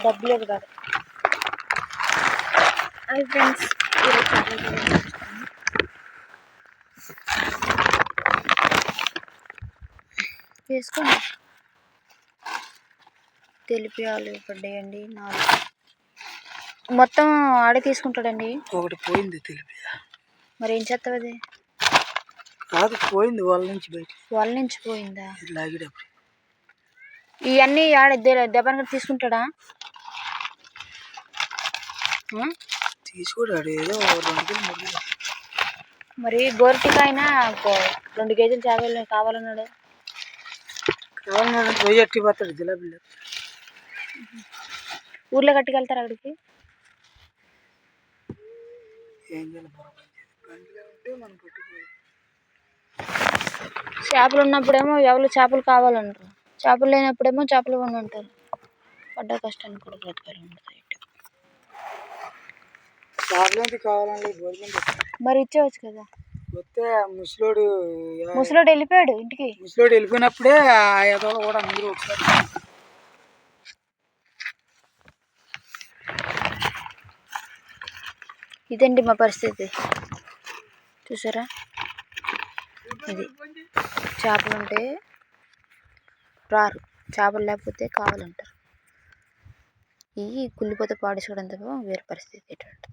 డబ్బులు ఇవ్వరు. అది ఫ్రెండ్స్ వేసుకోండి. తెలిపి ఆలు పడ్డాయండి 4. మొత్తం ఆడే తీసుకుంటాడండి. ఒకటి పోయింది తెలిపి. మరి ఏం చేస్తావు? అది కాదు, పోయింది వాళ్ళ నుంచి బయట. వాళ్ళ నుంచి పోయిందా? లాగేటప్పుడు ఇవన్నీ ఆడ దెబ్బని తీసుకుంటాడా? తీసుకుంటాడు ఏదో 2 కేజీలు 3 కేజీలు. మరి గోరటికాయన 2 కేజీలు చేపలు కావాలన్నాడు. పోయి అట్టి పోతాడు జిలాబీలు. ఊర్లో కట్టుకెళ్తారు అక్కడికి. ఏం చేయాలి ఉంటే మనం పట్టుకోవాలి. చేపలు ఉన్నప్పుడేమో ఎవరు చేపలు కావాలంటారు, చేపలు లేనప్పుడేమో చేపలు కొని ఉంటారు. పడ్డ కష్టాన్ని కూడా బ్రతకాలి. చేపలు కావాలండి భోజనం. మరి ఇచ్చేవచ్చు కదా. వస్తే ముసలోడు వెళ్ళిపోయాడు ఇంటికి. ముసలోడు వెళ్ళిపోయినప్పుడే ఏదో కూడా మీరు ఒకసారి. ఇదండి మా పరిస్థితి, చూసారా? ఇది చేపలు ఉంటే రారు, చేపలు లేకపోతే కావాలంటారు. ఈ కుళ్ళిపోతే పాడేసుకోవడం తప్ప వేరే పరిస్థితి ఎటువంటి.